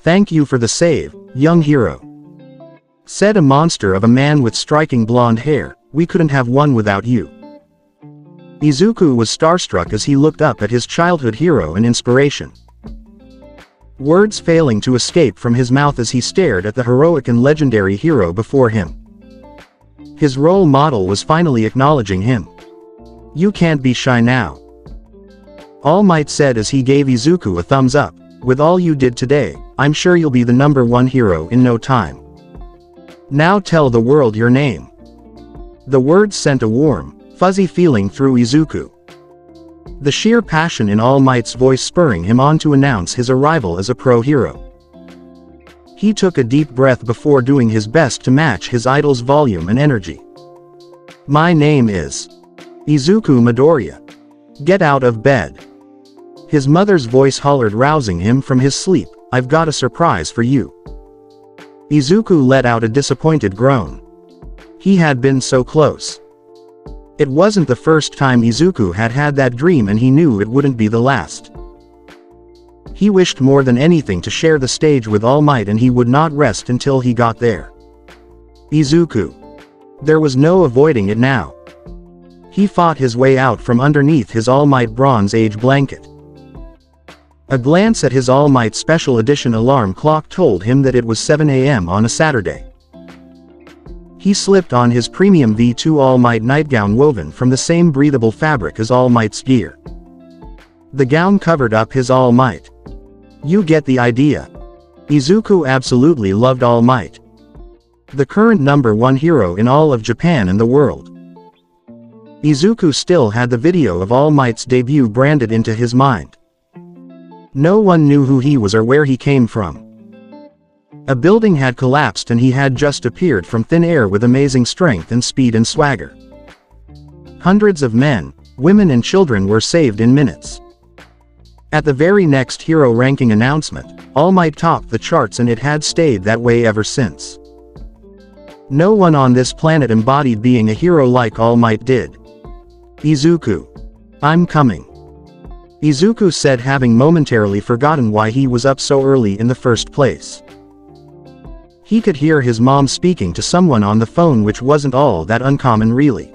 "Thank you for the save, young hero," said a monster of a man with striking blonde hair. "We couldn't have won without you." Izuku was starstruck as he looked up at his childhood hero and inspiration. Words failing to escape from his mouth as he stared at the heroic and legendary hero before him. His role model was finally acknowledging him. "You can't be shy now," All Might said as he gave Izuku a thumbs up. "With all you did today, I'm sure you'll be the #1 hero in no time. Now tell the world your name." The words sent a warm, fuzzy feeling through Izuku. The sheer passion in All Might's voice spurring him on to announce his arrival as a pro hero. He took a deep breath before doing his best to match his idol's volume and energy. "My name is Izuku Midoriya. Get out of bed." His mother's voice hollered, rousing him from his sleep. "I've got a surprise for you." Izuku let out a disappointed groan. He had been so close. It wasn't the first time Izuku had had that dream, and he knew it wouldn't be the last. He wished more than anything to share the stage with All Might, and he would not rest until he got there. Izuku. There was no avoiding it now. He fought his way out from underneath his All Might Bronze Age blanket. A glance at his All Might Special Edition alarm clock told him that it was 7 a.m. on a Saturday. He slipped on his premium V2 All Might nightgown woven from the same breathable fabric as All Might's gear. The gown covered up his All Might. You get the idea. Izuku absolutely loved All Might. The current #1 hero in all of Japan and the world. Izuku still had the video of All Might's debut branded into his mind. No one knew who he was or where he came from. A building had collapsed and he had just appeared from thin air with amazing strength and speed and swagger. Hundreds of men, women and children were saved in minutes. At the very next hero ranking announcement, All Might topped the charts, and it had stayed that way ever since. No one on this planet embodied being a hero like All Might did. "Izuku. I'm coming," Izuku said, having momentarily forgotten why he was up so early in the first place. He could hear his mom speaking to someone on the phone, which wasn't all that uncommon really.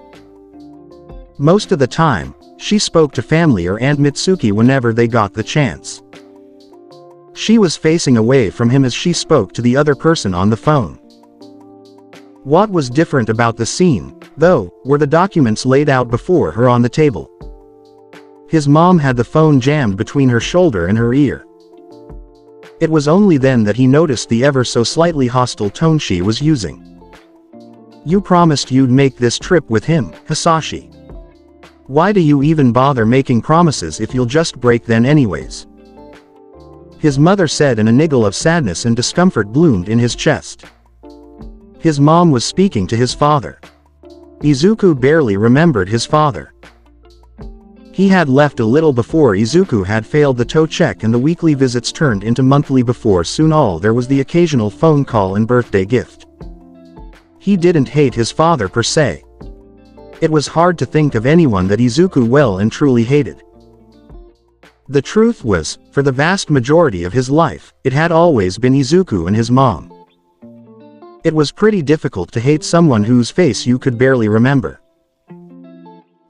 Most of the time, she spoke to family or Aunt Mitsuki whenever they got the chance. She was facing away from him as she spoke to the other person on the phone. What was different about the scene, though, were the documents laid out before her on the table. His mom had the phone jammed between her shoulder and her ear. It was only then that he noticed the ever so slightly hostile tone she was using. "You promised you'd make this trip with him, Hisashi. Why do you even bother making promises if you'll just break them anyways?" His mother said, and a niggle of sadness and discomfort bloomed in his chest. His mom was speaking to his father. Izuku barely remembered his father. He had left a little before Izuku had failed the toe check, and the weekly visits turned into monthly before soon all there was the occasional phone call and birthday gift. He didn't hate his father per se. It was hard to think of anyone that Izuku well and truly hated. The truth was, for the vast majority of his life, it had always been Izuku and his mom. It was pretty difficult to hate someone whose face you could barely remember.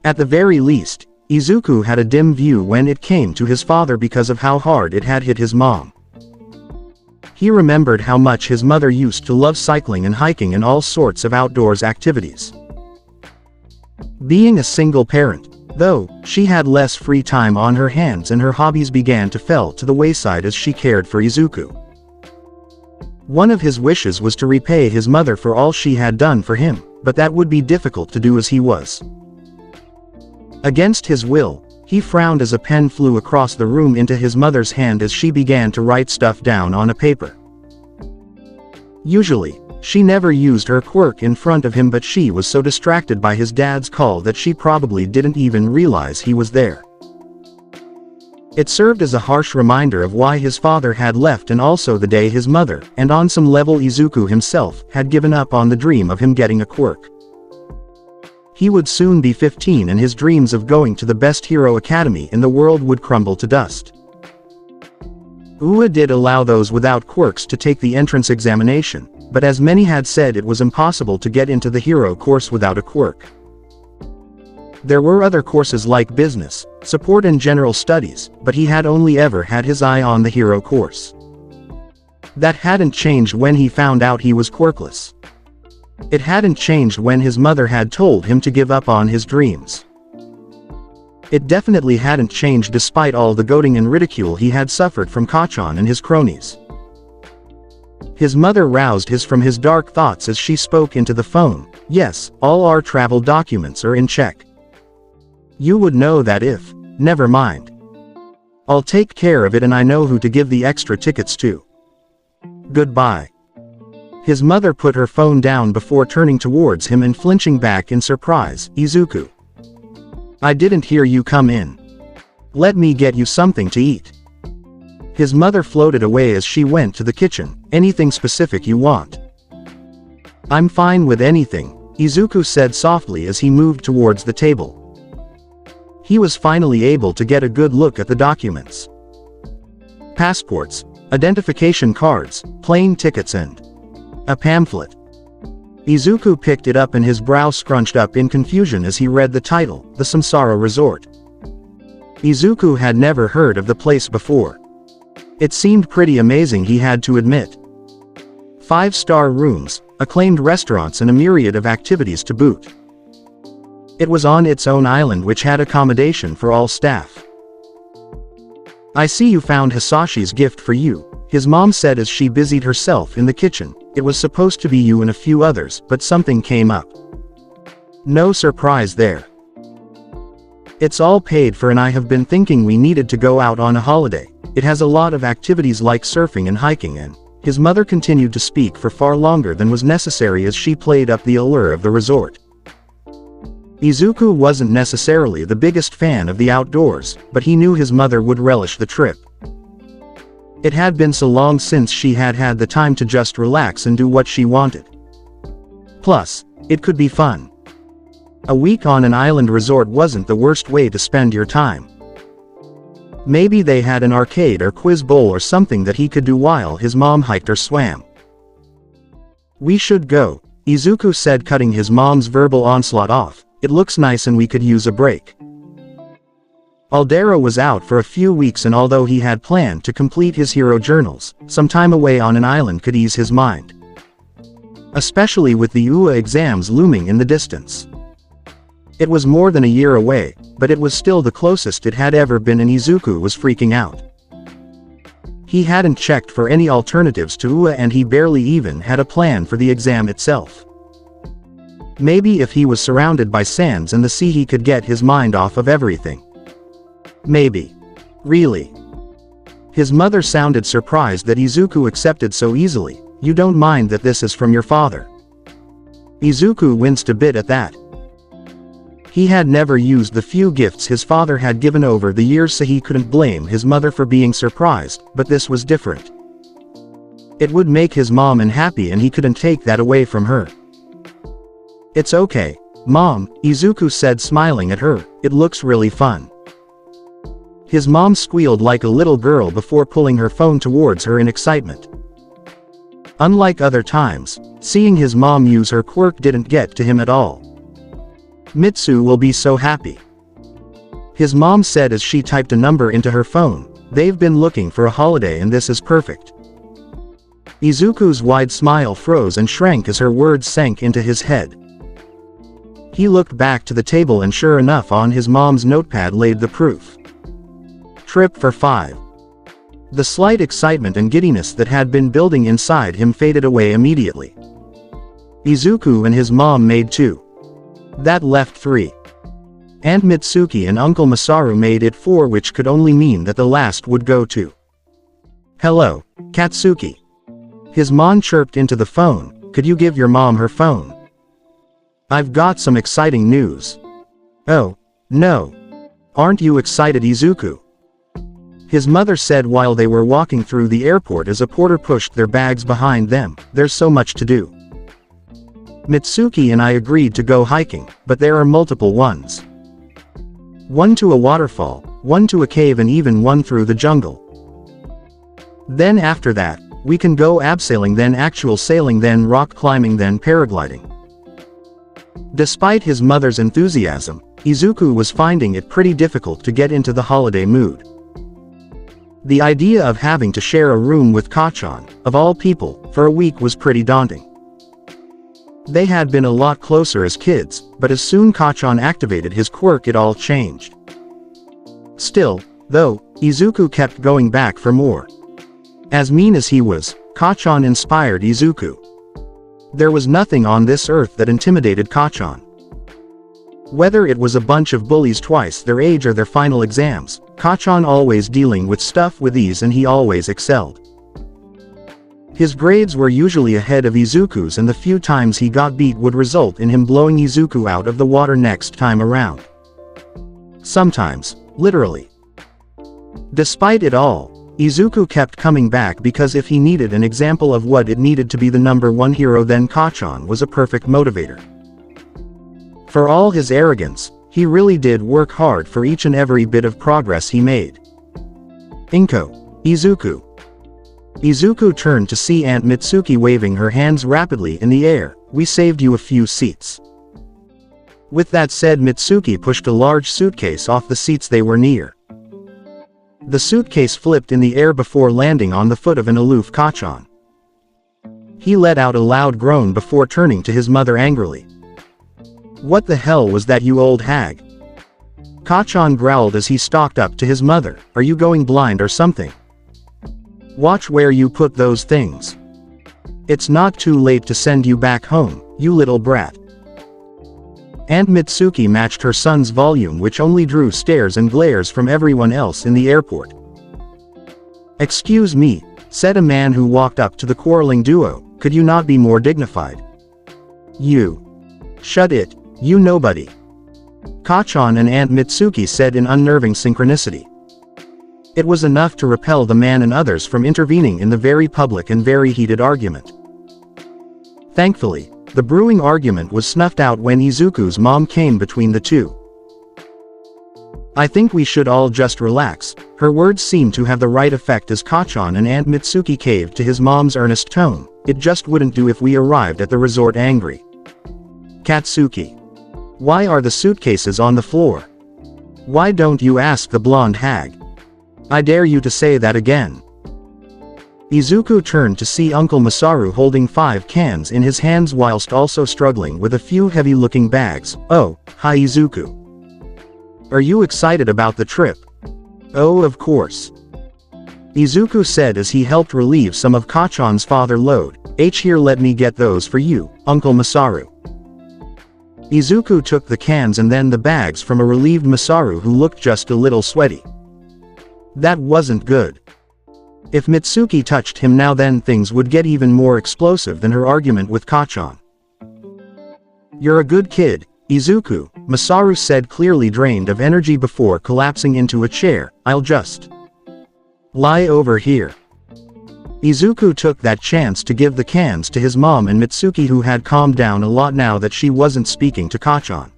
At the very least, Izuku had a dim view when it came to his father because of how hard it had hit his mom. He remembered how much his mother used to love cycling and hiking and all sorts of outdoors activities. Being a single parent, though, she had less free time on her hands, and her hobbies began to fall to the wayside as she cared for Izuku. One of his wishes was to repay his mother for all she had done for him, but that would be difficult to do as he was. Against his will, he frowned as a pen flew across the room into his mother's hand as she began to write stuff down on a paper. Usually, she never used her quirk in front of him, but she was so distracted by his dad's call that she probably didn't even realize he was there. It served as a harsh reminder of why his father had left, and also the day his mother, and on some level Izuku himself, had given up on the dream of him getting a quirk. He would soon be 15, and his dreams of going to the best hero academy in the world would crumble to dust. UA did allow those without quirks to take the entrance examination, but as many had said, it was impossible to get into the hero course without a quirk. There were other courses like business, support and general studies, but he had only ever had his eye on the hero course. That hadn't changed when he found out he was quirkless. It hadn't changed when his mother had told him to give up on his dreams. It definitely hadn't changed despite all the goading and ridicule he had suffered from Kachan and his cronies. His mother roused him from his dark thoughts as she spoke into the phone. "Yes, all our travel documents are in check. You would know that if. Never mind. I'll take care of it, and I know who to give the extra tickets to. Goodbye." His mother put her phone down before turning towards him and flinching back in surprise. "Izuku. I didn't hear you come in. Let me get you something to eat." His mother floated away as she went to the kitchen. "Anything specific you want?" "I'm fine with anything," Izuku said softly as he moved towards the table. He was finally able to get a good look at the documents. Passports, identification cards, plane tickets and a pamphlet. Izuku picked it up and his brow scrunched up in confusion as he read the title, The Samsara Resort. Izuku had never heard of the place before. It seemed pretty amazing, he had to admit. 5-star rooms, acclaimed restaurants and a myriad of activities to boot. It was on its own island which had accommodation for all staff. "I see you found Hisashi's gift for you," his mom said as she busied herself in the kitchen. "It was supposed to be you and a few others, but something came up. No surprise there. It's all paid for and I have been thinking we needed to go out on a holiday. It has a lot of activities like surfing and hiking," and his mother continued to speak for far longer than was necessary as she played up the allure of the resort. Izuku wasn't necessarily the biggest fan of the outdoors, but he knew his mother would relish the trip. It had been so long since she had had the time to just relax and do what she wanted. Plus, it could be fun. A week on an island resort wasn't the worst way to spend your time. Maybe they had an arcade or quiz bowl or something that he could do while his mom hiked or swam. "We should go," Izuku said, cutting his mom's verbal onslaught off. "It looks nice and we could use a break." Aldera was out for a few weeks, and although he had planned to complete his hero journals, some time away on an island could ease his mind. Especially with the UA exams looming in the distance. It was more than a year away, but it was still the closest it had ever been, and Izuku was freaking out. He hadn't checked for any alternatives to UA and he barely even had a plan for the exam itself. Maybe if he was surrounded by sands and the sea he could get his mind off of everything. Maybe. Really? His mother sounded surprised that Izuku accepted so easily. "You don't mind that this is from your father?" Izuku winced a bit at that. He had never used the few gifts his father had given over the years, so he couldn't blame his mother for being surprised, but this was different. It would make his mom unhappy and he couldn't take that away from her. "It's okay, Mom," Izuku said, smiling at her. "It looks really fun." His mom squealed like a little girl before pulling her phone towards her in excitement. Unlike other times, seeing his mom use her quirk didn't get to him at all. "Mitsu will be so happy," his mom said as she typed a number into her phone. "They've been looking for a holiday and this is perfect." Izuku's wide smile froze and shrank as her words sank into his head. He looked back to the table and sure enough, on his mom's notepad laid the proof. Trip for 5. The slight excitement and giddiness that had been building inside him faded away immediately. Izuku and his mom made 2. That left 3. Aunt Mitsuki and Uncle Masaru made it 4, which could only mean that the last would go to. "Hello, Katsuki." His mom chirped into the phone. "Could you give your mom her phone? I've got some exciting news." "Oh, no. Aren't you excited, Izuku?" His mother said while they were walking through the airport as a porter pushed their bags behind them. "There's so much to do. Mitsuki and I agreed to go hiking, but there are multiple ones. One to a waterfall, one to a cave and even one through the jungle." Then after that, we can go abseiling, then actual sailing, then rock climbing, then paragliding. Despite his mother's enthusiasm, Izuku was finding it pretty difficult to get into the holiday mood. The idea of having to share a room with Kacchan, of all people, for a week was pretty daunting. They had been a lot closer as kids, but as soon Kacchan activated his quirk, it all changed. Still, though, Izuku kept going back for more. As mean as he was, Kacchan inspired Izuku. There was nothing on this earth that intimidated Kacchan. Whether it was a bunch of bullies twice their age or their final exams, Kacchan always dealing with stuff with ease, and he always excelled. His grades were usually ahead of Izuku's, and the few times he got beat would result in him blowing Izuku out of the water next time around. Sometimes, literally. Despite it all, Izuku kept coming back because if he needed an example of what it needed to be the #1 hero, then Kacchan was a perfect motivator. For all his arrogance, he really did work hard for each and every bit of progress he made. Inko. Izuku. Izuku turned to see Aunt Mitsuki waving her hands rapidly in the air. We saved you a few seats. With that said, Mitsuki pushed a large suitcase off the seats they were near. The suitcase flipped in the air before landing on the foot of an aloof Kacchan. He let out a loud groan before turning to his mother angrily. What the hell was that, you old hag? Kacchan growled as he stalked up to his mother. Are you going blind or something? Watch where you put those things. It's not too late to send you back home, you little brat. Aunt Mitsuki matched her son's volume, which only drew stares and glares from everyone else in the airport. Excuse me, said a man who walked up to the quarreling duo, could you not be more dignified? You. Shut it, you nobody. Kacchan and Aunt Mitsuki said in unnerving synchronicity. It was enough to repel the man and others from intervening in the very public and very heated argument. Thankfully, the brewing argument was snuffed out when Izuku's mom came between the two. I think we should all just relax. Her words seemed to have the right effect as Kacchan and Aunt Mitsuki caved to his mom's earnest tone. It just wouldn't do if we arrived at the resort angry. Katsuki. Why are the suitcases on the floor? Why don't you ask the blonde hag? I dare you to say that again. Izuku turned to see Uncle Masaru holding 5 cans in his hands whilst also struggling with a few heavy-looking bags. Oh, hi Izuku. Are you excited about the trip? Oh, of course. Izuku said as he helped relieve some of Kacchan's father load. Here, let me get those for you, Uncle Masaru. Izuku took the cans and then the bags from a relieved Masaru who looked just a little sweaty. That wasn't good. If Mitsuki touched him now, then things would get even more explosive than her argument with Kacchan. You're a good kid, Izuku, Masaru said, clearly drained of energy before collapsing into a chair. I'll just lie over here. Izuku took that chance to give the cans to his mom and Mitsuki, who had calmed down a lot now that she wasn't speaking to Kacchan.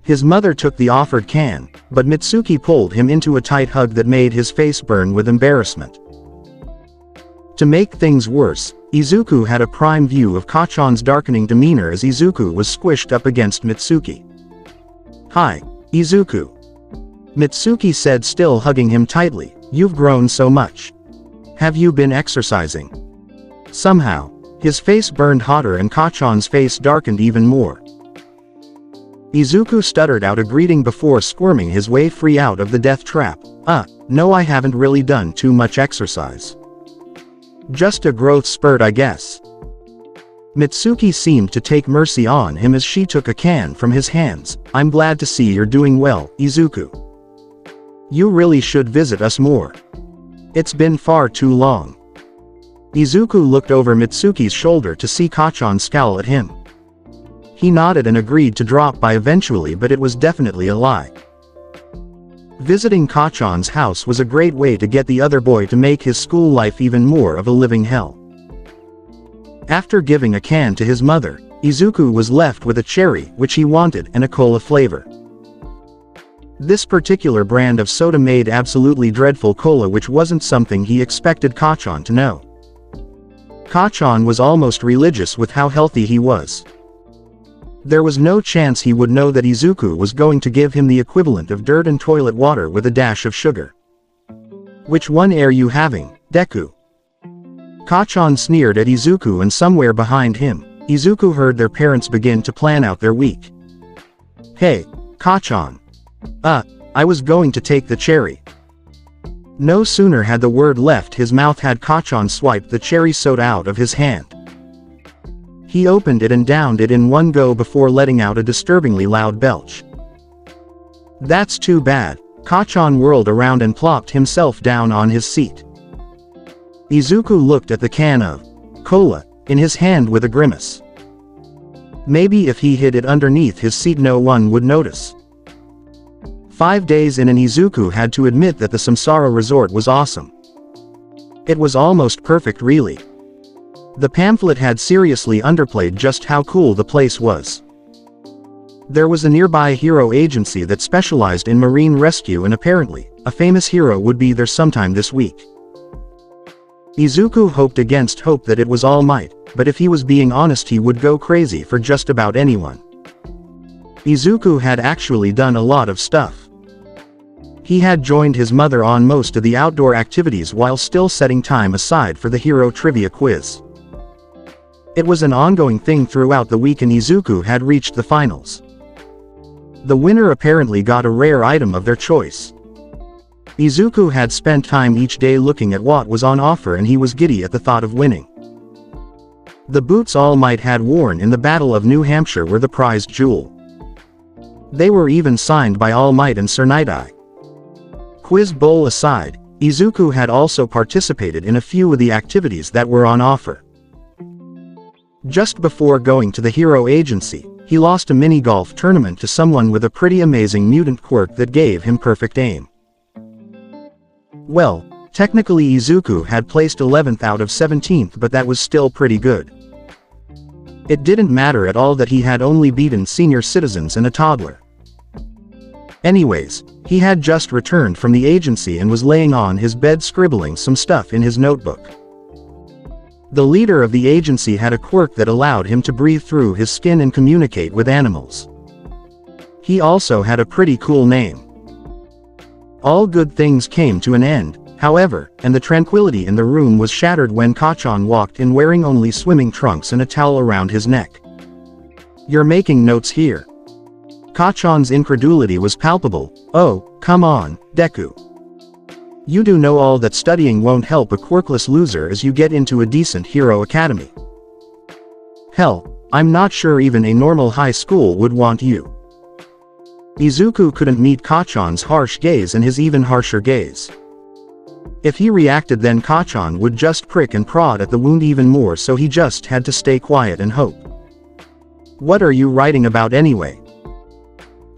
His mother took the offered can, but Mitsuki pulled him into a tight hug that made his face burn with embarrassment. To make things worse, Izuku had a prime view of Kacchan's darkening demeanor as Izuku was squished up against Mitsuki. Hi, Izuku. Mitsuki said, still hugging him tightly. You've grown so much. Have you been exercising? Somehow, his face burned hotter and Kacchan's face darkened even more. Izuku stuttered out a greeting before squirming his way free out of the death trap. No, I haven't really done too much exercise. Just a growth spurt, I guess. Mitsuki seemed to take mercy on him as she took a can from his hands. I'm glad to see you're doing well, Izuku. You really should visit us more. It's been far too long. Izuku looked over Mitsuki's shoulder to see Kacchan scowl at him. He nodded and agreed to drop by eventually, but it was definitely a lie. Visiting Kacchan's house was a great way to get the other boy to make his school life even more of a living hell. After giving a can to his mother, Izuku was left with a cherry, which he wanted, and a cola flavor. This particular brand of soda made absolutely dreadful cola, which wasn't something he expected Kachan to know. Kachan was almost religious with how healthy he was. There was no chance he would know that Izuku was going to give him the equivalent of dirt and toilet water with a dash of sugar. "Which one are you having, Deku?" Kachan sneered at Izuku, and somewhere behind him, Izuku heard their parents begin to plan out their week. "Hey, Kachan. I was going to take the cherry." No sooner had the word left his mouth had Kachan swiped the cherry soda out of his hand. He opened it and downed it in one go before letting out a disturbingly loud belch. "That's too bad." Kachan whirled around and plopped himself down on his seat. Izuku looked at the can of cola in his hand with a grimace. Maybe if he hid it underneath his seat no one would notice. 5 days in and Izuku had to admit that the Samsara resort was awesome. It was almost perfect, really. The pamphlet had seriously underplayed just how cool the place was. There was a nearby hero agency that specialized in marine rescue, and apparently, a famous hero would be there sometime this week. Izuku hoped against hope that it was All Might, but if he was being honest he would go crazy for just about anyone. Izuku had actually done a lot of stuff. He had joined his mother on most of the outdoor activities while still setting time aside for the hero trivia quiz. It was an ongoing thing throughout the week, and Izuku had reached the finals. The winner apparently got a rare item of their choice. Izuku had spent time each day looking at what was on offer, and he was giddy at the thought of winning. The boots All Might had worn in the Battle of New Hampshire were the prized jewel. They were even signed by All Might and Sir Night-Eye. Quiz bowl aside, Izuku had also participated in a few of the activities that were on offer. Just before going to the hero agency, he lost a mini-golf tournament to someone with a pretty amazing mutant quirk that gave him perfect aim. Well, technically Izuku had placed 11th out of 17th, but that was still pretty good. It didn't matter at all that he had only beaten senior citizens and a toddler. Anyways, he had just returned from the agency and was laying on his bed scribbling some stuff in his notebook. The leader of the agency had a quirk that allowed him to breathe through his skin and communicate with animals. He also had a pretty cool name. All good things came to an end, however, and the tranquility in the room was shattered when Kachan walked in wearing only swimming trunks and a towel around his neck. "You're making notes here?" Kachan's incredulity was palpable. "Oh, come on, Deku. You do know all that studying won't help a quirkless loser as you get into a decent hero academy. Hell, I'm not sure even a normal high school would want you." Izuku couldn't meet Kachan's harsh gaze and his even harsher gaze. If he reacted, then Kachan would just prick and prod at the wound even more, so he just had to stay quiet and hope. "What are you writing about anyway?"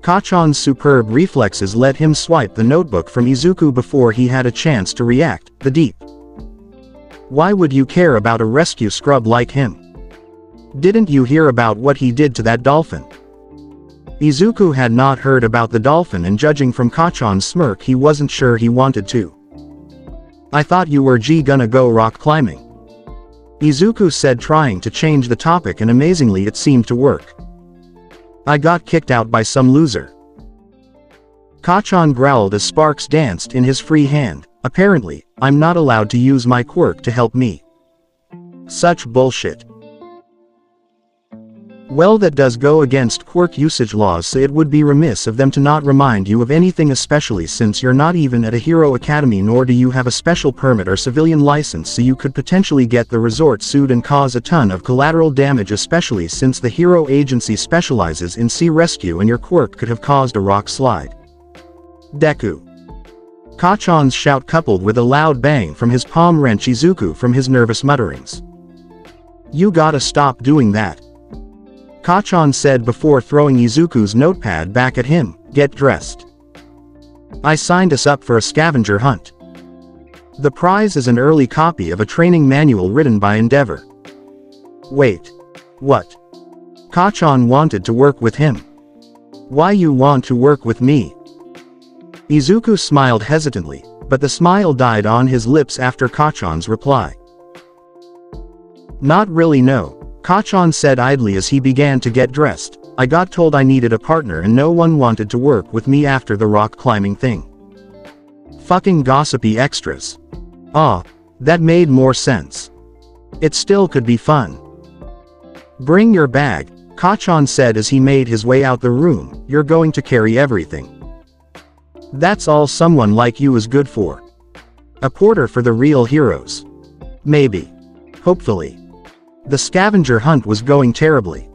Kachan's superb reflexes let him swipe the notebook from Izuku before he had a chance to react. "The deep. Why would you care about a rescue scrub like him? Didn't you hear about what he did to that dolphin?" Izuku had not heard about the dolphin, and judging from Kachan's smirk he wasn't sure he wanted to. "I thought you were gonna go rock climbing," Izuku said, trying to change the topic, and amazingly it seemed to work. "I got kicked out by some loser." Kachan growled as sparks danced in his free hand. "Apparently, I'm not allowed to use my quirk to help me. Such bullshit." "Well, that does go against quirk usage laws, so it would be remiss of them to not remind you of anything, especially since you're not even at a hero academy, nor do you have a special permit or civilian license, so you could potentially get the resort sued and cause a ton of collateral damage, especially since the hero agency specializes in sea rescue and your quirk could have caused a rock slide." "Deku." Kachan's shout coupled with a loud bang from his palm wrenched Izuku from his nervous mutterings. "You gotta stop doing that," Kachan said before throwing Izuku's notepad back at him. "Get dressed. I signed us up for a scavenger hunt. The prize is an early copy of a training manual written by Endeavor." "Wait. What?" Kachan wanted to work with him. "Why you want to work with me?" Izuku smiled hesitantly, but the smile died on his lips after Kachan's reply. Not really, no, Kachan said idly as he began to get dressed. I got told I needed a partner and no one wanted to work with me after the rock climbing thing. Fucking gossipy extras. Ah, that made more sense. It still could be fun. Bring your bag, Kachan said as he made his way out the room. You're going to carry everything. That's all someone like you is good for. A porter for the real heroes. Maybe. Hopefully. The scavenger hunt was going terribly.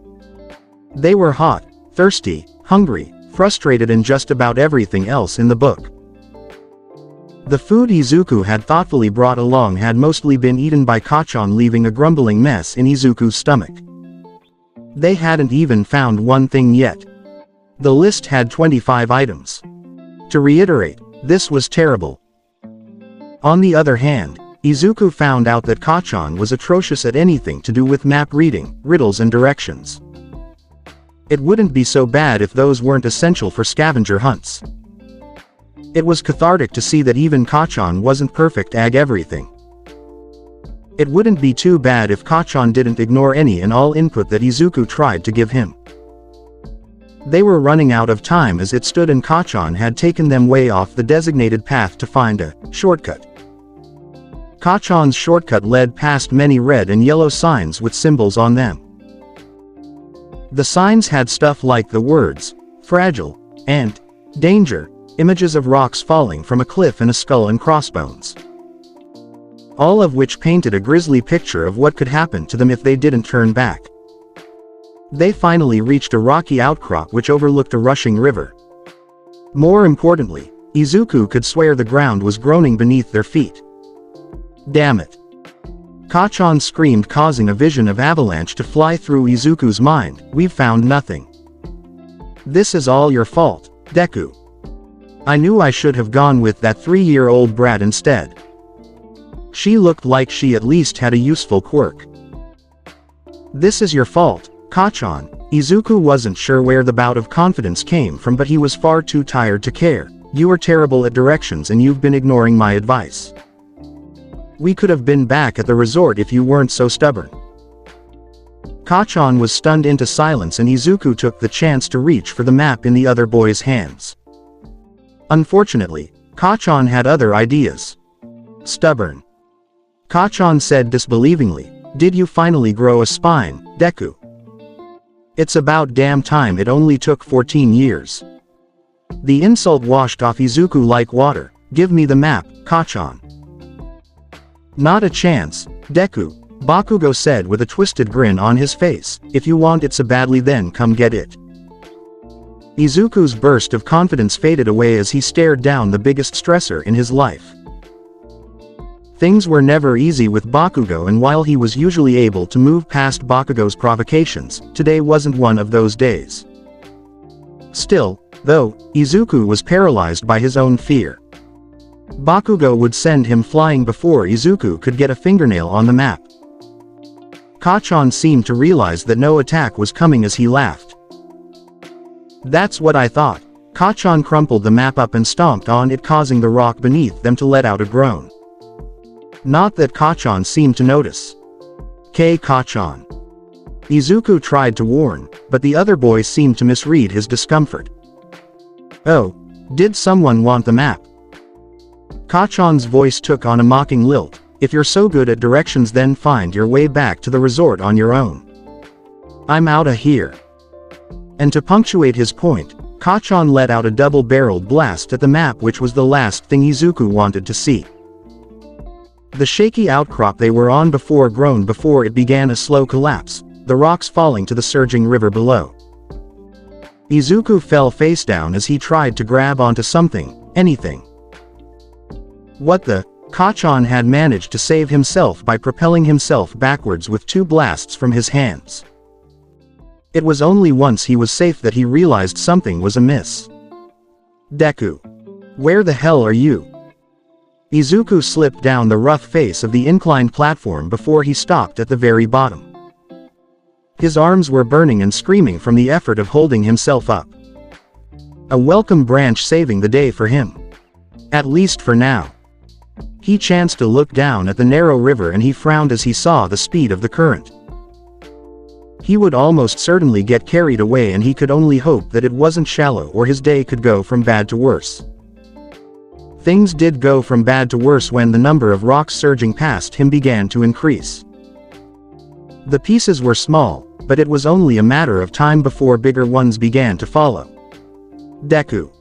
They were hot, thirsty, hungry, frustrated and just about everything else in the book. The food Izuku had thoughtfully brought along had mostly been eaten by Kachan, leaving a grumbling mess in Izuku's stomach. They hadn't even found one thing yet. The list had 25 items. To reiterate, this was terrible. On the other hand, Izuku found out that Kachan was atrocious at anything to do with map reading, riddles and directions. It wouldn't be so bad if those weren't essential for scavenger hunts. It was cathartic to see that even Kachan wasn't perfect at everything. It wouldn't be too bad if Kachan didn't ignore any and all input that Izuku tried to give him. They were running out of time as it stood and Kachan had taken them way off the designated path to find a shortcut. Kachan's shortcut led past many red and yellow signs with symbols on them. The signs had stuff like the words, fragile, and danger, images of rocks falling from a cliff and a skull and crossbones. All of which painted a grisly picture of what could happen to them if they didn't turn back. They finally reached a rocky outcrop which overlooked a rushing river. More importantly, Izuku could swear the ground was groaning beneath their feet. Damn it. Kachan screamed, causing a vision of avalanche to fly through Izuku's mind. We've found nothing. This is all your fault, Deku. I knew I should have gone with that 3-year-old brat instead. She looked like she at least had a useful quirk. This is your fault, Kachan. Izuku wasn't sure where the bout of confidence came from, but he was far too tired to care. You are terrible at directions and you've been ignoring my advice. We could have been back at the resort if you weren't so stubborn. Kachan was stunned into silence and Izuku took the chance to reach for the map in the other boy's hands. Unfortunately, Kachan had other ideas. Stubborn. Kachan said disbelievingly, did you finally grow a spine, Deku? It's about damn time it only took 14 years. The insult washed off Izuku like water. Give me the map, Kachan. Not a chance, Deku, Bakugo said with a twisted grin on his face. If you want it so badly then come get it. Izuku's burst of confidence faded away as he stared down the biggest stressor in his life. Things were never easy with Bakugo, and while he was usually able to move past Bakugo's provocations, today wasn't one of those days. Still, though, Izuku was paralyzed by his own fear. Bakugo would send him flying before Izuku could get a fingernail on the map. Kachan seemed to realize that no attack was coming as he laughed. That's what I thought. Kachan crumpled the map up and stomped on it, causing the rock beneath them to let out a groan. Not that Kachan seemed to notice. Kachan. Izuku tried to warn, but the other boy seemed to misread his discomfort. Oh, did someone want the map? Kachan's voice took on a mocking lilt. If you're so good at directions then find your way back to the resort on your own. I'm outta here. And to punctuate his point, Kachan let out a double-barreled blast at the map, which was the last thing Izuku wanted to see. The shaky outcrop they were on before groaned before it began a slow collapse, the rocks falling to the surging river below. Izuku fell face down as he tried to grab onto something, anything. What the? Kachan had managed to save himself by propelling himself backwards with 2 blasts from his hands. It was only once he was safe that he realized something was amiss. Deku. Where the hell are you? Izuku slipped down the rough face of the inclined platform before he stopped at the very bottom. His arms were burning and screaming from the effort of holding himself up. A welcome branch saving the day for him. At least for now. He chanced to look down at the narrow river and he frowned as he saw the speed of the current. He would almost certainly get carried away, and he could only hope that it wasn't shallow, or his day could go from bad to worse. Things did go from bad to worse when the number of rocks surging past him began to increase. The pieces were small, but it was only a matter of time before bigger ones began to follow. Deku.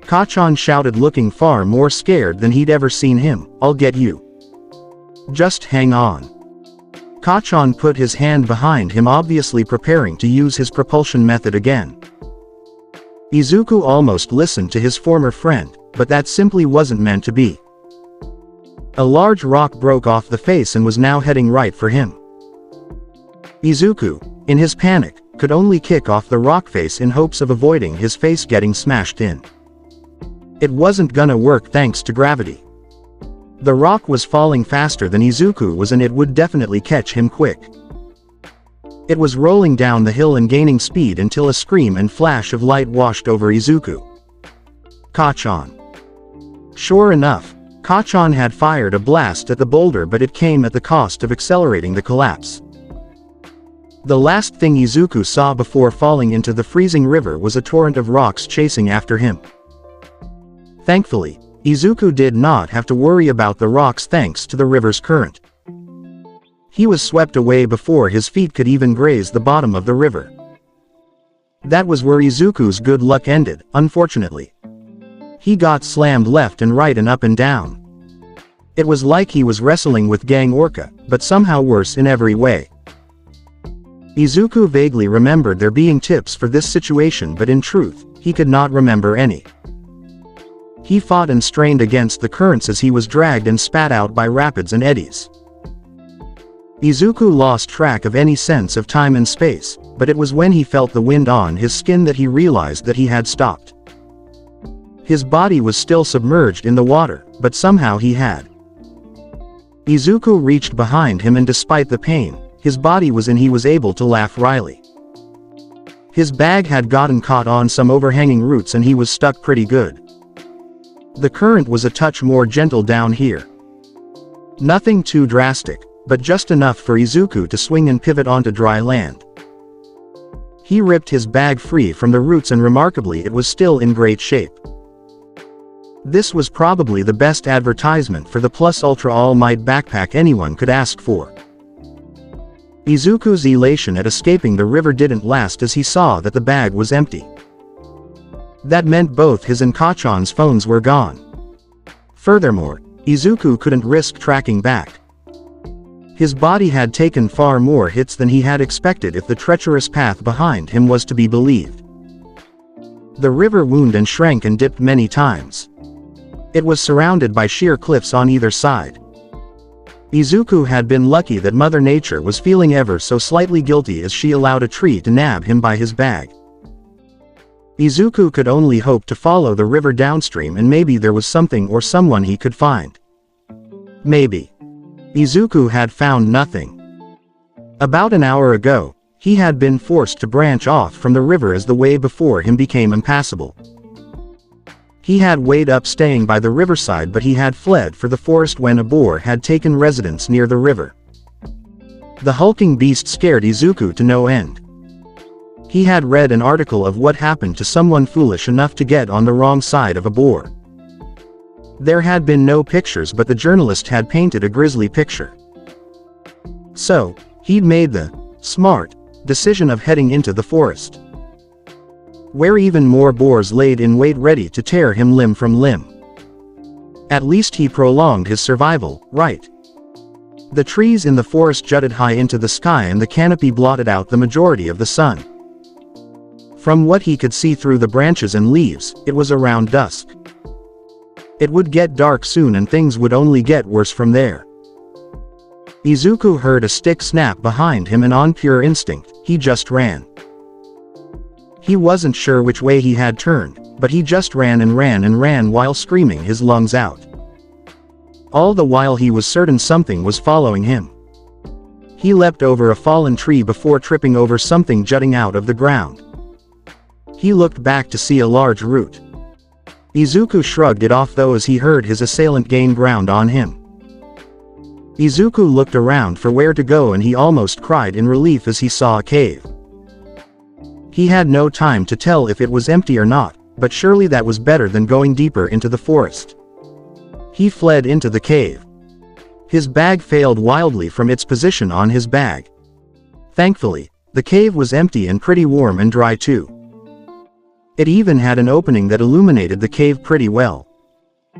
Kachan shouted, looking far more scared than he'd ever seen him. I'll get you. Just hang on. Kachan put his hand behind him, obviously preparing to use his propulsion method again. Izuku almost listened to his former friend, but that simply wasn't meant to be. A large rock broke off the face and was now heading right for him. Izuku, in his panic, could only kick off the rock face in hopes of avoiding his face getting smashed in. It wasn't gonna work thanks to gravity. The rock was falling faster than Izuku was, and it would definitely catch him quick. It was rolling down the hill and gaining speed until a scream and flash of light washed over Izuku. Kachan. Sure enough, Kachan had fired a blast at the boulder, but it came at the cost of accelerating the collapse. The last thing Izuku saw before falling into the freezing river was a torrent of rocks chasing after him. Thankfully, Izuku did not have to worry about the rocks thanks to the river's current. He was swept away before his feet could even graze the bottom of the river. That was where Izuku's good luck ended, unfortunately. He got slammed left and right and up and down. It was like he was wrestling with Gang Orca, but somehow worse in every way. Izuku vaguely remembered there being tips for this situation, but in truth, he could not remember any. He fought and strained against the currents as he was dragged and spat out by rapids and eddies. Izuku lost track of any sense of time and space, but it was when he felt the wind on his skin that he realized that he had stopped. His body was still submerged in the water, but somehow he had. Izuku reached behind him, and despite the pain his body was in, he was able to laugh wryly. His bag had gotten caught on some overhanging roots and he was stuck pretty good. The current was a touch more gentle down here. Nothing too drastic, but just enough for Izuku to swing and pivot onto dry land. He ripped his bag free from the roots, and remarkably it was still in great shape. This was probably the best advertisement for the Plus Ultra All Might backpack anyone could ask for. Izuku's elation at escaping the river didn't last as he saw that the bag was empty. That meant both his and Kachan's phones were gone. Furthermore, Izuku couldn't risk tracking back. His body had taken far more hits than he had expected if the treacherous path behind him was to be believed. The river wound and shrank and dipped many times. It was surrounded by sheer cliffs on either side. Izuku had been lucky that Mother Nature was feeling ever so slightly guilty as she allowed a tree to nab him by his bag. Izuku could only hope to follow the river downstream, and maybe there was something or someone he could find. Maybe. Izuku had found nothing. About an hour ago, he had been forced to branch off from the river as the way before him became impassable. He had weighed up staying by the riverside, but he had fled for the forest when a boar had taken residence near the river. The hulking beast scared Izuku to no end. He had read an article of what happened to someone foolish enough to get on the wrong side of a boar. There had been no pictures, but the journalist had painted a grisly picture. So, he'd made the smart decision of heading into the forest, where even more boars laid in wait ready to tear him limb from limb. At least he prolonged his survival, right? The trees in the forest jutted high into the sky and the canopy blotted out the majority of the sun. From what he could see through the branches and leaves, it was around dusk. It would get dark soon and things would only get worse from there. Izuku heard a stick snap behind him and on pure instinct, he just ran. He wasn't sure which way he had turned, but he just ran and ran and ran while screaming his lungs out. All the while he was certain something was following him. He leapt over a fallen tree before tripping over something jutting out of the ground. He looked back to see a large root. Izuku shrugged it off though as he heard his assailant gain ground on him. Izuku looked around for where to go and he almost cried in relief as he saw a cave. He had no time to tell if it was empty or not, but surely that was better than going deeper into the forest. He fled into the cave. His bag failed wildly from its position on his bag. Thankfully, the cave was empty and pretty warm and dry too. It even had an opening that illuminated the cave pretty well.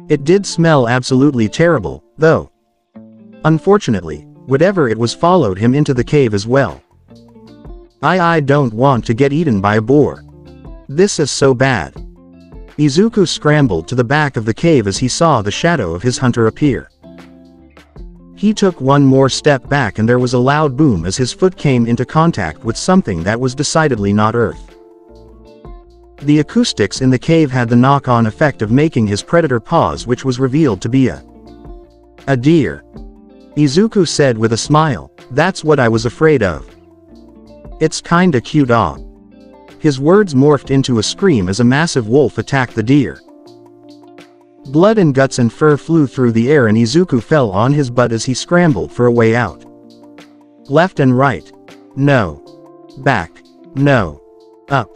It did smell absolutely terrible, though. Unfortunately, whatever it was followed him into the cave as well. I don't want to get eaten by a boar. This is so bad. Izuku scrambled to the back of the cave as he saw the shadow of his hunter appear. He took one more step back and there was a loud boom as his foot came into contact with something that was decidedly not earth. The acoustics in the cave had the knock-on effect of making his predator pause, which was revealed to be a deer. Izuku said with a smile, "That's what I was afraid of. It's kinda cute, ah." His words morphed into a scream as a massive wolf attacked the deer. Blood and guts and fur flew through the air and Izuku fell on his butt as he scrambled for a way out. Left and right. No. Back. No. Up.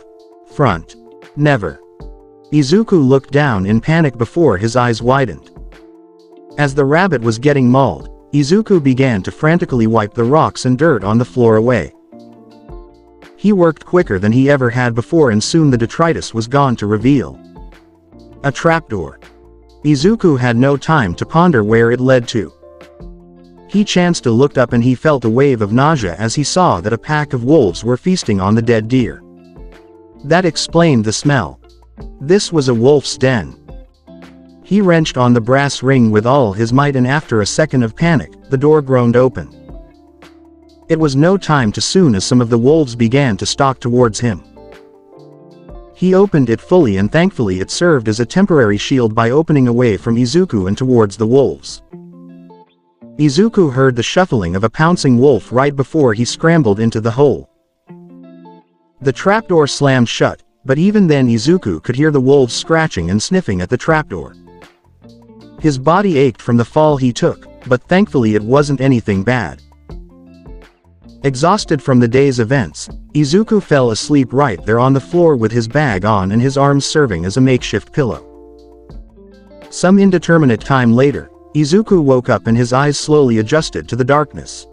Front. Never. Izuku looked down in panic before his eyes widened. As the rabbit was getting mauled, Izuku began to frantically wipe the rocks and dirt on the floor away. He worked quicker than he ever had before and soon the detritus was gone to reveal a trapdoor. Izuku had no time to ponder where it led to. He chanced to look up and he felt a wave of nausea as he saw that a pack of wolves were feasting on the dead deer. That explained the smell. This was a wolf's den. He wrenched on the brass ring with all his might and after a second of panic, the door groaned open. It was no time too soon as some of the wolves began to stalk towards him. He opened it fully and thankfully it served as a temporary shield by opening away from Izuku and towards the wolves. Izuku heard the shuffling of a pouncing wolf right before he scrambled into the hole. The trapdoor slammed shut, but even then Izuku could hear the wolves scratching and sniffing at the trapdoor. His body ached from the fall he took, but thankfully it wasn't anything bad. Exhausted from the day's events, Izuku fell asleep right there on the floor with his bag on and his arms serving as a makeshift pillow. Some indeterminate time later, Izuku woke up and his eyes slowly adjusted to the darkness.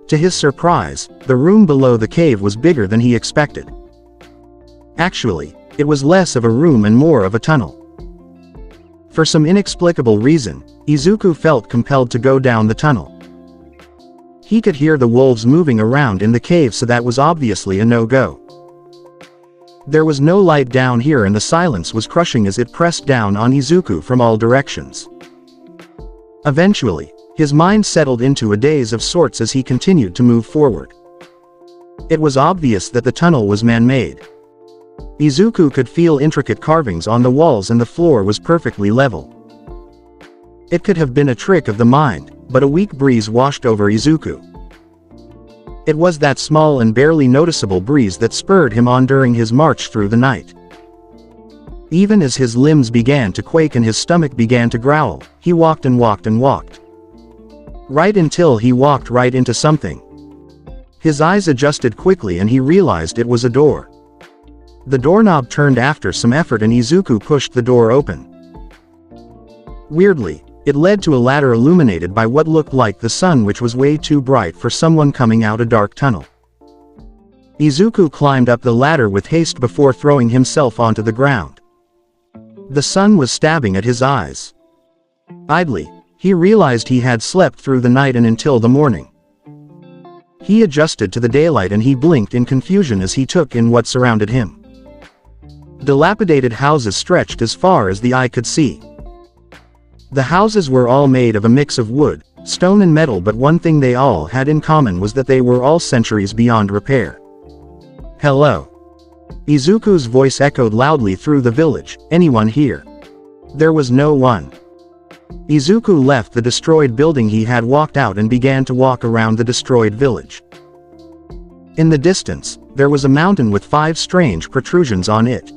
To his surprise, the room below the cave was bigger than he expected. Actually, it was less of a room and more of a tunnel. For some inexplicable reason, Izuku felt compelled to go down the tunnel. He could hear the wolves moving around in the cave, so that was obviously a no-go. There was no light down here and the silence was crushing as it pressed down on Izuku from all directions. Eventually, his mind settled into a daze of sorts as he continued to move forward. It was obvious that the tunnel was man-made. Izuku could feel intricate carvings on the walls and the floor was perfectly level. It could have been a trick of the mind, but a weak breeze washed over Izuku. It was that small and barely noticeable breeze that spurred him on during his march through the night. Even as his limbs began to quake and his stomach began to growl, he walked and walked and walked. Right until he walked right into something. His eyes adjusted quickly and he realized it was a door. The doorknob turned after some effort and Izuku pushed the door open. Weirdly, it led to a ladder illuminated by what looked like the sun, which was way too bright for someone coming out a dark tunnel. Izuku climbed up the ladder with haste before throwing himself onto the ground. The sun was stabbing at his eyes. Idly, he realized he had slept through the night and until the morning. He adjusted to the daylight and he blinked in confusion as he took in what surrounded him. Dilapidated houses stretched as far as the eye could see. The houses were all made of a mix of wood, stone and metal, but one thing they all had in common was that they were all centuries beyond repair. "Hello." Izuku's voice echoed loudly through the village. "Anyone here?" There was no one. Izuku left the destroyed building he had walked out and began to walk around the destroyed village. In the distance, there was a mountain with 5 strange protrusions on it.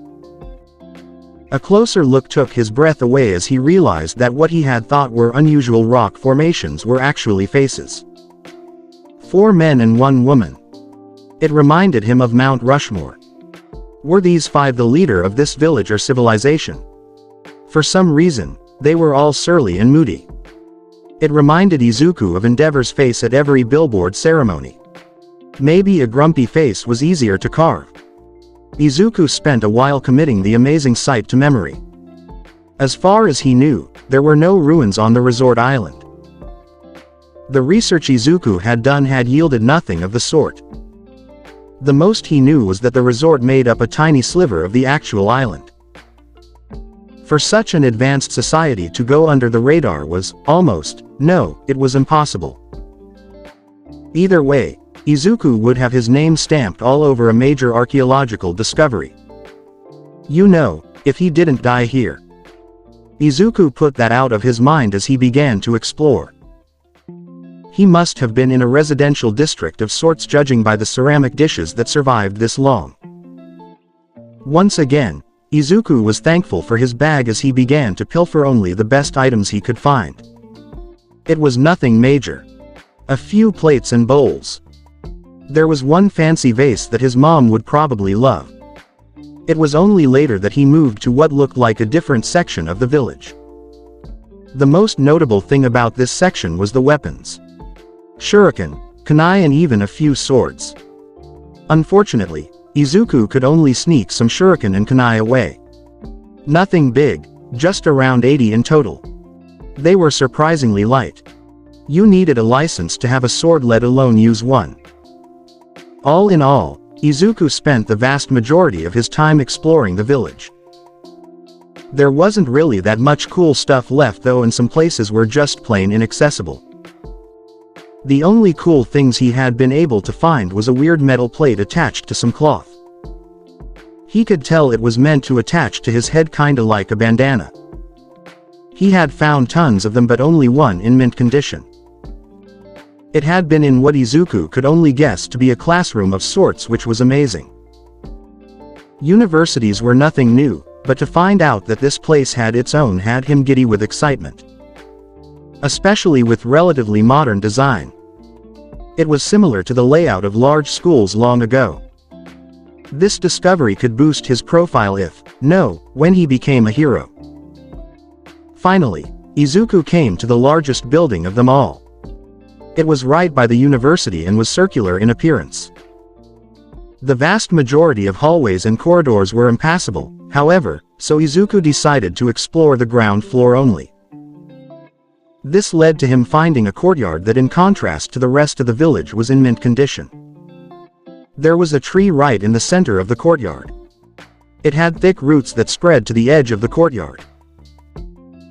A closer look took his breath away as he realized that what he had thought were unusual rock formations were actually faces. 4 men and 1 woman. It reminded him of Mount Rushmore. Were these 5 the leader of this village or civilization? For some reason, they were all surly and moody. It reminded Izuku of Endeavor's face at every billboard ceremony. Maybe a grumpy face was easier to carve. Izuku spent a while committing the amazing sight to memory. As far as he knew, there were no ruins on the resort island. The research Izuku had done had yielded nothing of the sort. The most he knew was that the resort made up a tiny sliver of the actual island. For such an advanced society to go under the radar was, it was impossible. Either way, Izuku would have his name stamped all over a major archaeological discovery. If he didn't die here. Izuku put that out of his mind as he began to explore. He must have been in a residential district of sorts judging by the ceramic dishes that survived this long. Once again, Izuku was thankful for his bag as he began to pilfer only the best items he could find. It was nothing major. A few plates and bowls. There was one fancy vase that his mom would probably love. It was only later that he moved to what looked like a different section of the village. The most notable thing about this section was the weapons. Shuriken, kunai and even a few swords. Unfortunately, Izuku could only sneak some shuriken and kunai away. Nothing big, just around 80 in total. They were surprisingly light. You needed a license to have a sword, let alone use one. All in all, Izuku spent the vast majority of his time exploring the village. There wasn't really that much cool stuff left though, and some places were just plain inaccessible. The only cool things he had been able to find was a weird metal plate attached to some cloth. He could tell it was meant to attach to his head, kinda like a bandana. He had found tons of them but only one in mint condition. It had been in what Izuku could only guess to be a classroom of sorts, which was amazing. Universities were nothing new, but to find out that this place had its own had him giddy with excitement. Especially with relatively modern design. It was similar to the layout of large schools long ago. This discovery could boost his profile when he became a hero. Finally, Izuku came to the largest building of them all. It was right by the university and was circular in appearance. The vast majority of hallways and corridors were impassable, however, so Izuku decided to explore the ground floor only. This led to him finding a courtyard that, in contrast to the rest of the village, was in mint condition. There was a tree right in the center of the courtyard. It had thick roots that spread to the edge of the courtyard.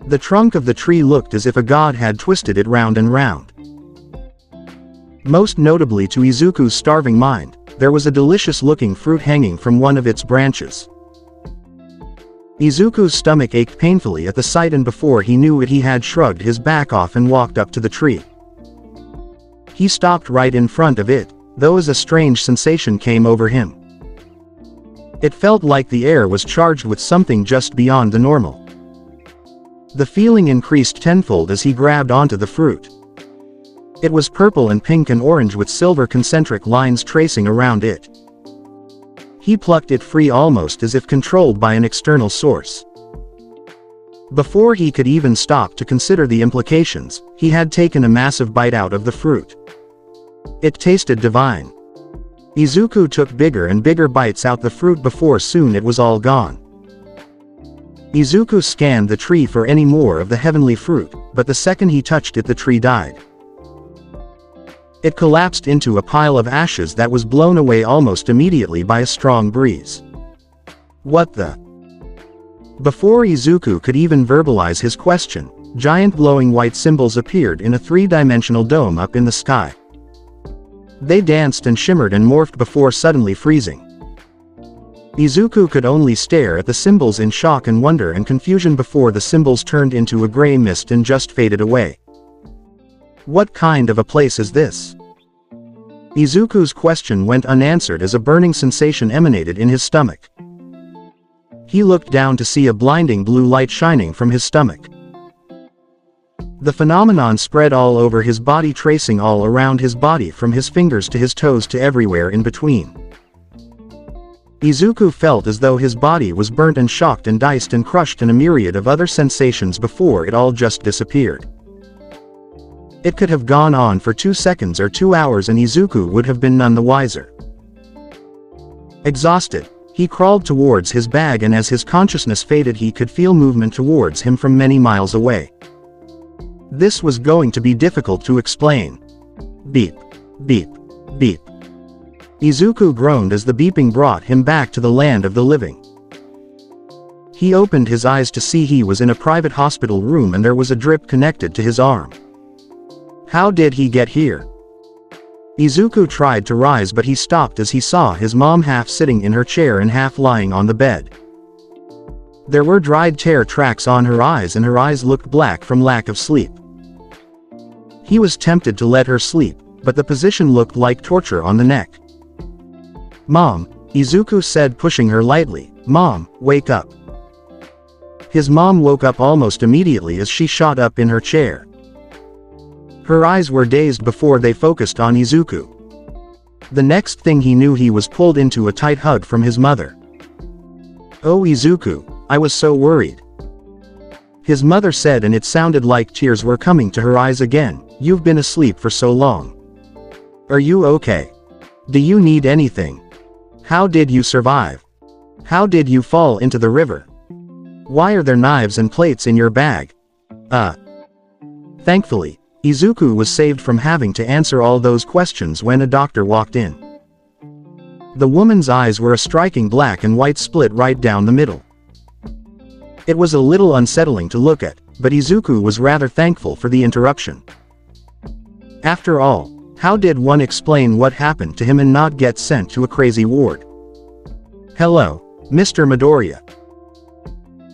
The trunk of the tree looked as if a god had twisted it round and round. Most notably to Izuku's starving mind, there was a delicious-looking fruit hanging from one of its branches. Izuku's stomach ached painfully at the sight, and before he knew it he had shrugged his back off and walked up to the tree. He stopped right in front of it, though as a strange sensation came over him. It felt like the air was charged with something just beyond the normal. The feeling increased tenfold as he grabbed onto the fruit. It was purple and pink and orange with silver concentric lines tracing around it. He plucked it free almost as if controlled by an external source. Before he could even stop to consider the implications, he had taken a massive bite out of the fruit. It tasted divine. Izuku took bigger and bigger bites out the fruit before soon it was all gone. Izuku scanned the tree for any more of the heavenly fruit, but the second he touched it the tree died. It collapsed into a pile of ashes that was blown away almost immediately by a strong breeze. What the? Before Izuku could even verbalize his question, giant glowing white symbols appeared in a three-dimensional dome up in the sky. They danced and shimmered and morphed before suddenly freezing. Izuku could only stare at the symbols in shock and wonder and confusion before the symbols turned into a gray mist and just faded away. What kind of a place is this? Izuku's question went unanswered as a burning sensation emanated in his stomach. He looked down to see a blinding blue light shining from his stomach. The phenomenon spread all over his body, tracing all around his body from his fingers to his toes to everywhere in between. Izuku felt as though his body was burnt and shocked and diced and crushed in a myriad of other sensations before it all just disappeared. It could have gone on for 2 seconds or 2 hours and Izuku would have been none the wiser. Exhausted, he crawled towards his bag, and as his consciousness faded he could feel movement towards him from many miles away. This was going to be difficult to explain. Beep. Beep. Beep. Izuku groaned as the beeping brought him back to the land of the living. He opened his eyes to see he was in a private hospital room and there was a drip connected to his arm. How did he get here? Izuku tried to rise, but he stopped as he saw his mom half sitting in her chair and half lying on the bed. There were dried tear tracks on her eyes and her eyes looked black from lack of sleep. He was tempted to let her sleep, but the position looked like torture on the neck. "Mom," Izuku said, pushing her lightly. "Mom, wake up." His mom woke up almost immediately as she shot up in her chair. Her eyes were dazed before they focused on Izuku. The next thing he knew, he was pulled into a tight hug from his mother. "Oh Izuku, I was so worried," his mother said, and it sounded like tears were coming to her eyes again. "You've been asleep for so long. Are you okay? Do you need anything? How did you survive? How did you fall into the river? Why are there knives and plates in your bag?" Thankfully, Izuku was saved from having to answer all those questions when a doctor walked in. The woman's eyes were a striking black and white split right down the middle. It was a little unsettling to look at, but Izuku was rather thankful for the interruption. After all, how did one explain what happened to him and not get sent to a crazy ward? "Hello, Mr. Midoriya.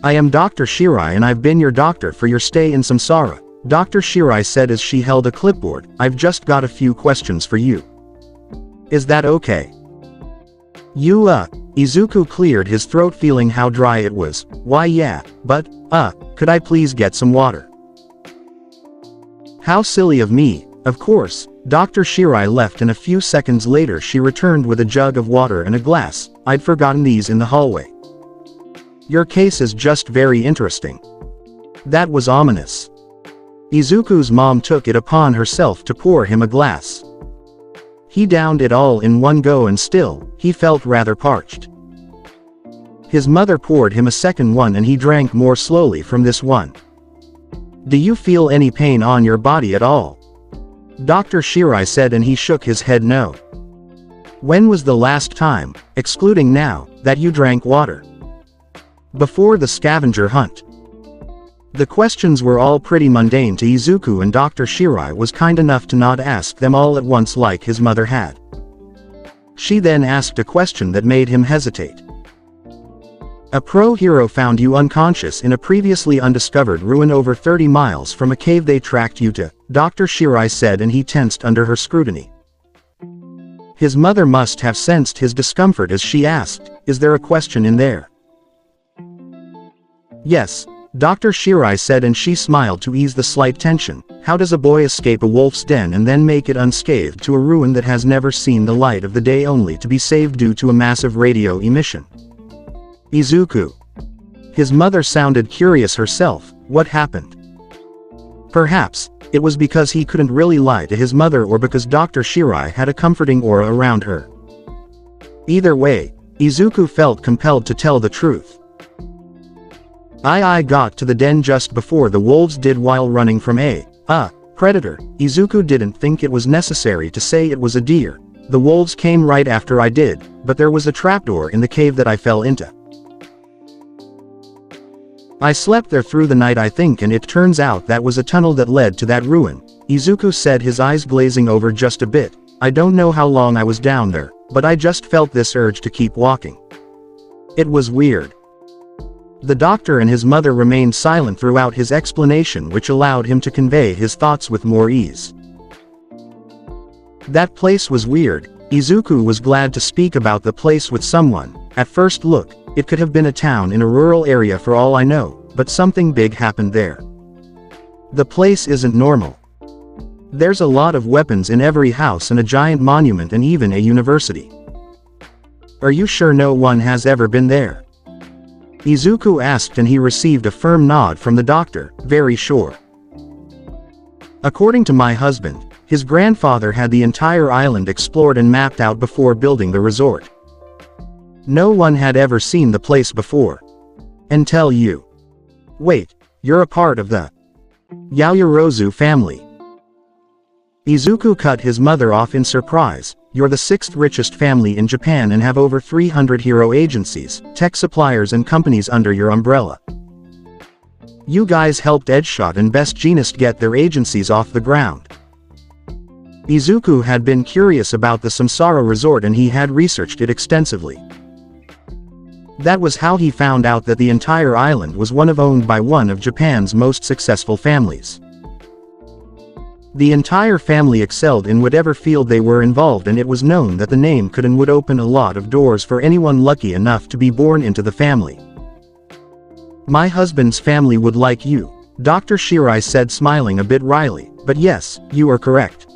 I am Dr. Shirai and I've been your doctor for your stay in Samsara," Dr. Shirai said as she held a clipboard. "I've just got a few questions for you. Is that okay?" Izuku cleared his throat, feeling how dry it was. "Why yeah, but, could I please get some water?" How silly of me. Of course. Dr. Shirai left and a few seconds later she returned with a jug of water and a glass. "I'd forgotten these in the hallway. Your case is just very interesting." That was ominous. Izuku's mom took it upon herself to pour him a glass. He downed it all in one go and still, he felt rather parched. His mother poured him a second one and he drank more slowly from this one. "Do you feel any pain on your body at all?" Dr. Shirai said, and he shook his head no. "When was the last time, excluding now, that you drank water?" "Before the scavenger hunt." The questions were all pretty mundane to Izuku, and Dr. Shirai was kind enough to not ask them all at once like his mother had. She then asked a question that made him hesitate. "A pro-hero found you unconscious in a previously undiscovered ruin over 30 miles from a cave they tracked you to," Dr. Shirai said, and he tensed under her scrutiny. His mother must have sensed his discomfort as she asked, "Is there a question in there?" "Yes," Dr. Shirai said, and she smiled to ease the slight tension. "How does a boy escape a wolf's den and then make it unscathed to a ruin that has never seen the light of the day, only to be saved due to a massive radio emission?" "Izuku." His mother sounded curious herself. What happened? Perhaps it was because he couldn't really lie to his mother, or because Dr. Shirai had a comforting aura around her. Either way, Izuku felt compelled to tell the truth. I got to the den just before the wolves did while running from a predator." Izuku didn't think it was necessary to say it was a deer. "The wolves came right after I did, but there was a trapdoor in the cave that I fell into. I slept there through the night, I think, and it turns out that was a tunnel that led to that ruin," Izuku said, his eyes glazing over just a bit. "I don't know how long I was down there, but I just felt this urge to keep walking. It was weird." The doctor and his mother remained silent throughout his explanation, which allowed him to convey his thoughts with more ease. That place was weird. Izuku was glad to speak about the place with someone. At first look, It could have been a town in a rural area for all I know, but something big happened there. The place isn't normal. There's a lot of weapons in every house and a giant monument and even a university. Are you sure no one has ever been there? Izuku asked, and he received a firm nod from the doctor, very sure. According to my husband, his grandfather had the entire island explored and mapped out before building the resort. No one had ever seen the place before. Until you. Wait, you're a part of the Yaoyorozu family. Izuku cut his mother off in surprise. You're the 6th richest family in Japan and have over 300 hero agencies, tech suppliers and companies under your umbrella. You guys helped Edgeshot and Best Jeanist get their agencies off the ground. Izuku had been curious about the Samsara resort and he had researched it extensively. That was how he found out that the entire island was owned by one of Japan's most successful families. The entire family excelled in whatever field they were involved, and it was known that the name could and would open a lot of doors for anyone lucky enough to be born into the family. My husband's family would like you, Dr. Shirai said, smiling a bit wryly, but yes, you are correct.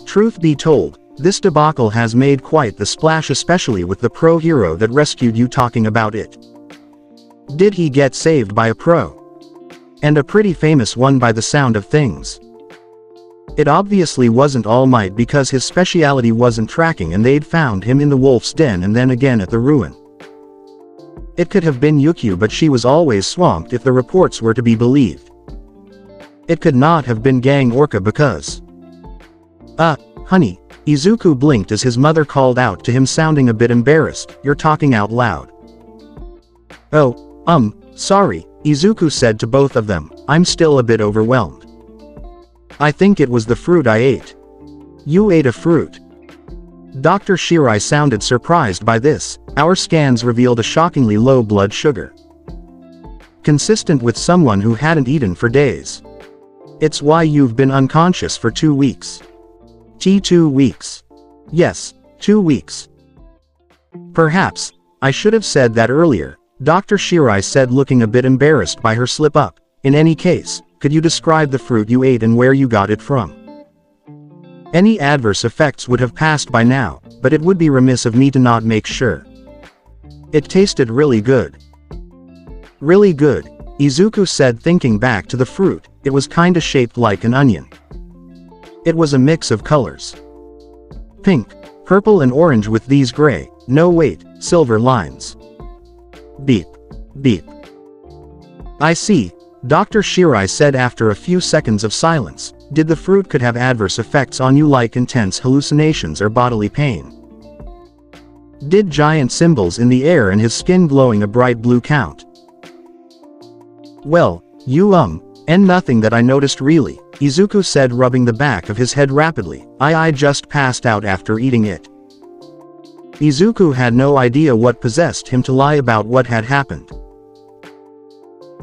Truth be told, this debacle has made quite the splash, especially with the pro hero that rescued you talking about it. Did he get saved by a pro? And a pretty famous one by the sound of things. It obviously wasn't All Might, because his speciality wasn't tracking and they'd found him in the wolf's den and then again at the ruin. It could have been Yukio, but she was always swamped if the reports were to be believed. It could not have been Gang Orca because… honey. Izuku blinked as his mother called out to him, sounding a bit embarrassed, you're talking out loud. Oh, sorry, Izuku said to both of them, I'm still a bit overwhelmed. I think it was the fruit I ate. You ate a fruit? Dr. Shirai sounded surprised by this. Our scans revealed a shockingly low blood sugar. Consistent with someone who hadn't eaten for days. It's why you've been unconscious for 2 weeks. 2 weeks. Yes, 2 weeks. Perhaps, I should have said that earlier, Dr. Shirai said, looking a bit embarrassed by her slip-up. In any case, could you describe the fruit you ate and where you got it from? Any adverse effects would have passed by now, but it would be remiss of me to not make sure. It tasted really good. Really good, Izuku said, thinking back to the fruit. It was kinda shaped like an onion. It was a mix of colors. Pink, purple and orange with these gray, no wait, silver lines. Beep. Beep. I see, Dr. Shirai said after a few seconds of silence. Did the fruit could have adverse effects on you, like intense hallucinations or bodily pain? Did giant symbols in the air and his skin glowing a bright blue count? Well, and nothing that I noticed really, Izuku said, rubbing the back of his head rapidly. I just passed out after eating it. Izuku had no idea what possessed him to lie about what had happened.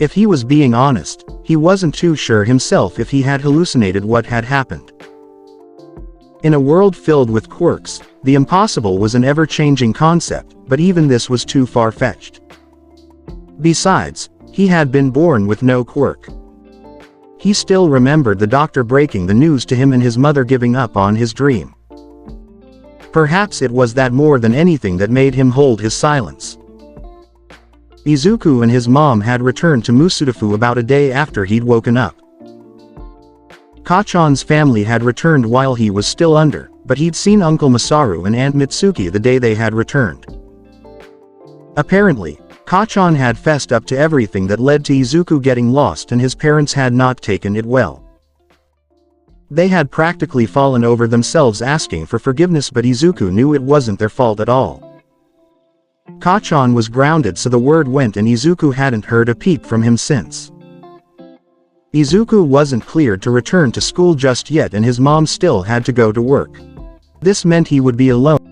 If he was being honest, he wasn't too sure himself if he had hallucinated what had happened. In a world filled with quirks, the impossible was an ever-changing concept, but even this was too far-fetched. Besides, he had been born with no quirk. He still remembered the doctor breaking the news to him and his mother giving up on his dream. Perhaps it was that more than anything that made him hold his silence. Izuku and his mom had returned to Musudafu about a day after he'd woken up. Kachan's family had returned while he was still under, but he'd seen Uncle Masaru and Aunt Mitsuki the day they had returned. Apparently, Kachan had fessed up to everything that led to Izuku getting lost, and his parents had not taken it well. They had practically fallen over themselves asking for forgiveness, but Izuku knew it wasn't their fault at all. Kachan was grounded, so the word went, and Izuku hadn't heard a peep from him since. Izuku wasn't cleared to return to school just yet, and his mom still had to go to work. This meant he would be alone